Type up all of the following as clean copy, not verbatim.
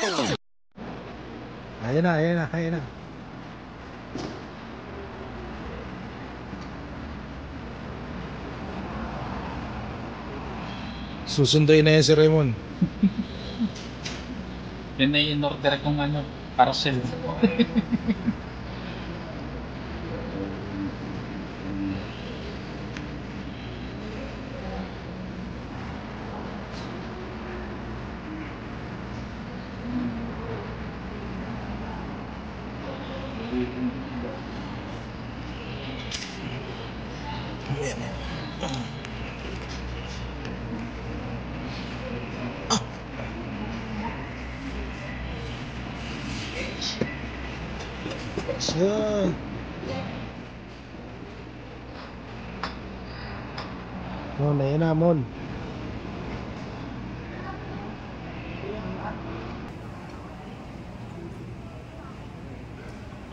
Ayan na, ayan na, ayan na. Susunduin na yan si Raymond. Yan na yung in-order kong ano, parcel. Yan. Mon, ayan na, Mon.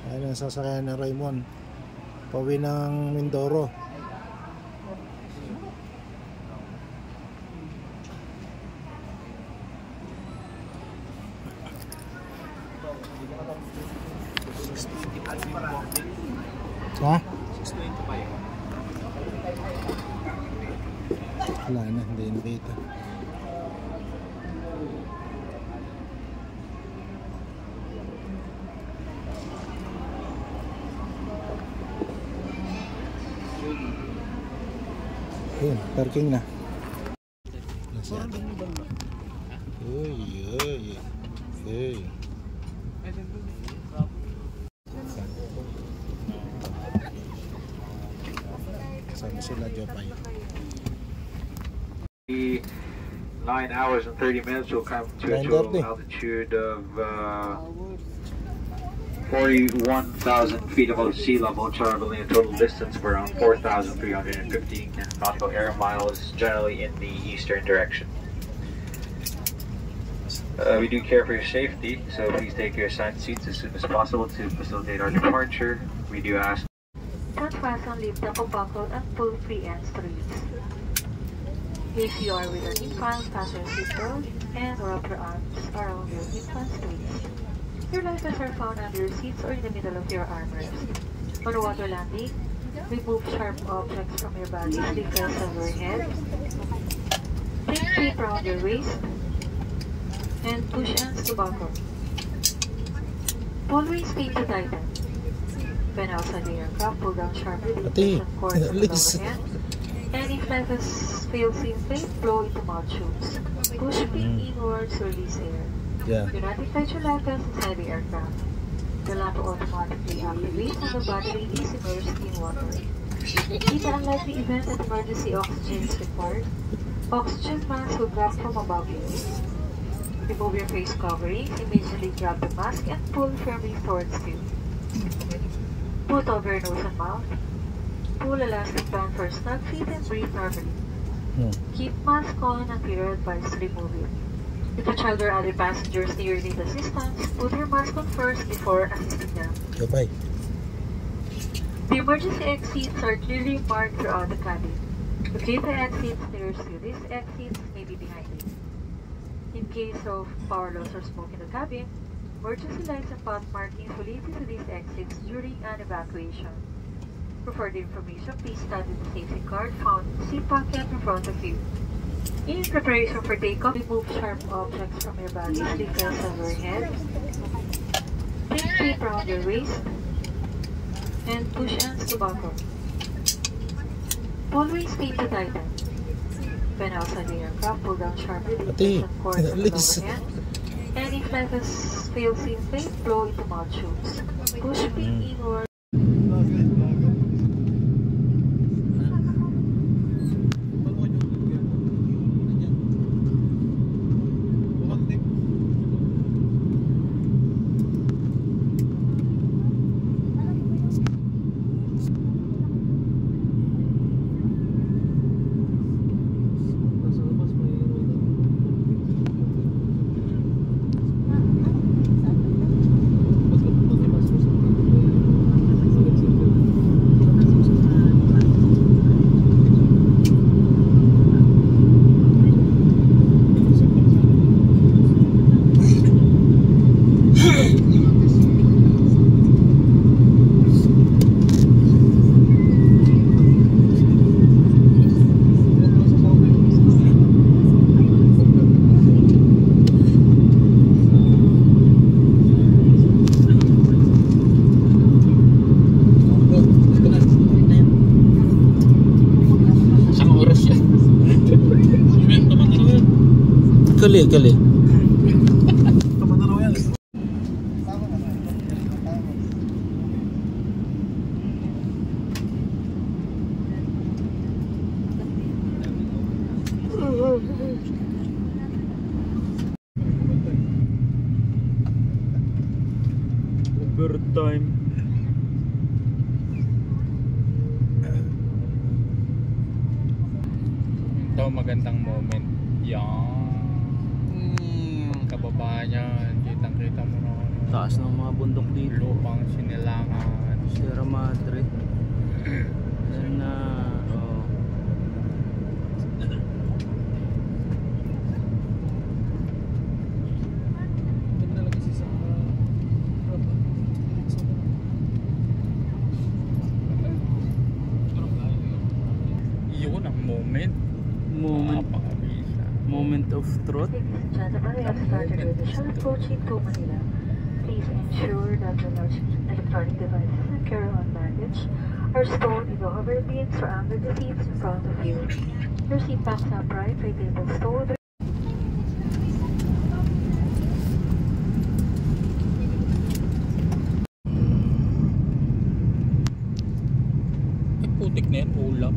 Ayan ang sasakyan ng Raymond. Pauwi ng Mindoro. Ha? Wala na, hindi nakita. Ayun, parking na. Nasa atin. Uy, uy, uy. Kasama sila, Jopay. 9 hours and 30 minutes will come to a total altitude of 41,000 feet above sea level, traveling a total distance of around 4,315 nautical air miles, generally in the eastern direction. We do care for your safety, so please take your assigned seats as soon as possible to facilitate our departure. We do ask. Unfasten lift the buckle and pull free ends to release. If you are with an infant, fasten your seatbelt and wrap your arms around your infant's waist. Your lighters are found under your seats or in the middle of your armrest. On water landing, remove sharp objects from your body, defense of your head. Take tape around your waist and push ends to buckle. Pull waist tape to tighten. When outside the aircraft, pull down sharply the tension cord of the lower hand. And if life has failed safely, blow into mouth tubes. Push feet inwards to release air. Yeah. Do not inflate your life vests inside the aircraft. The lamp will automatically activate and the battery is immersed in water. In the unlikely event that emergency oxygen is required, oxygen masks will drop from above you. Remove your face coverings, immediately grab the mask and pull firmly towards you. Put over your nose and mouth. Pull elastic band for snug feet and breathe normally. Keep mask on until you're advised to remove it. If a child or other passengers near need assistance, put your mask on first before assisting them. Jopay. The emergency exits are clearly marked throughout the cabin. Locate the exits nearest you. These exits may be behind you. In case of power loss or smoke in the cabin, emergency lights and path markings will lead you to these exits during an evacuation. For further information, please study the safety card found in the seat pocket in front of you. In preparation for takeoff, remove sharp objects from your body, defense of your head. Take tape around your waist and push ends to buckle. Pull waist tape to tighten. When outside the aircraft, pull down sharply the tension cord of the lower hand. And if life has failed safely, blow into mouth tubes. Push feet inward. kali. Overtime. Ito magandang moment. Yan. Kababa niyan. Kitang-kita mo na. Taas ng mga bundok dito. Lupang Sinilangan. Sierra Madre. Yan na. Oh. Yun ang moment. Napakabisa. Moment of truth. Ladies and gentlemen, we have started with the short approaching to Manila. Please ensure that your large electronic devices and carry-on baggage are stored in the overhead bins or under the seats in front of you. Your seat backs upright, tray table stored. Ay, putik na yan. Ulap.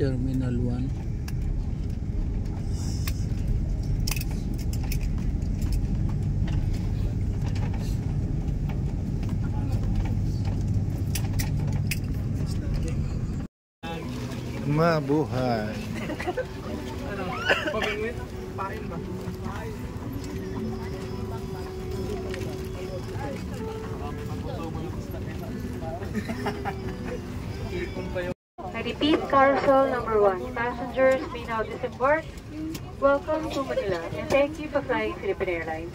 Terminal 1. mabuhay. Pabingwit, pain ba? I repeat, carousel number 1. Passengers may now disembark. Welcome to Manila and thank you for flying Philippine Airlines.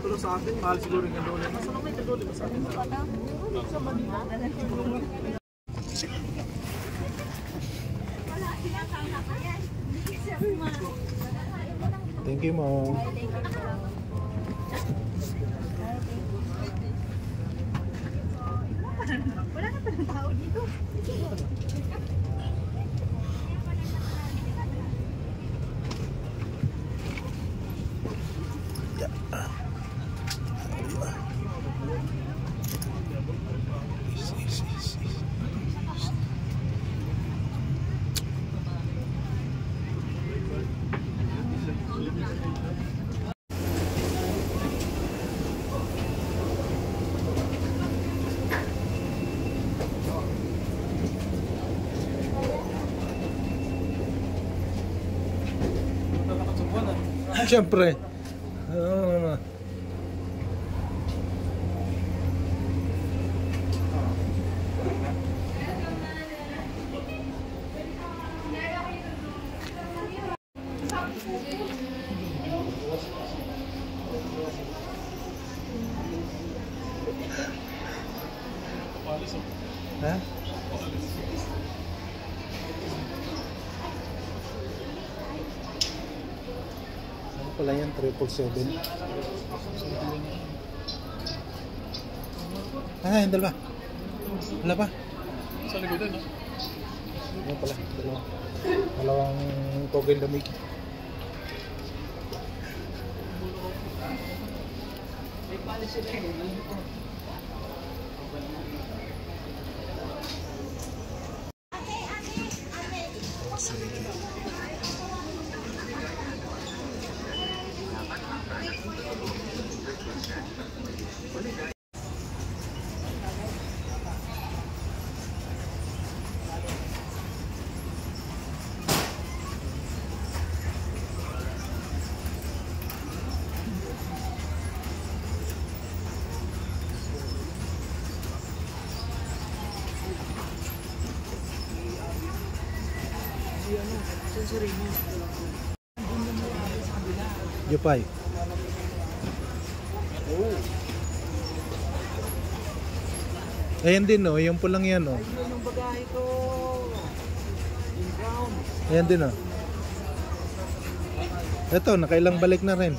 Pero sa atin, mahal siguro yung gandole. Masama may gandole ba sa atin? Thank you, Mom. Wala na pa ng tao dito. Siyempre. Oo. Ha? Ano pala yan? 777. Ah, yung dalawa. Wala pa? Sa likodan, no? Ano pala? Dalawang togel lamig. Yupay. Ayan din oh, yung pulang yan oh. Yung bagahe ko. Ayan din oh. Ito, nakailang balik na rin.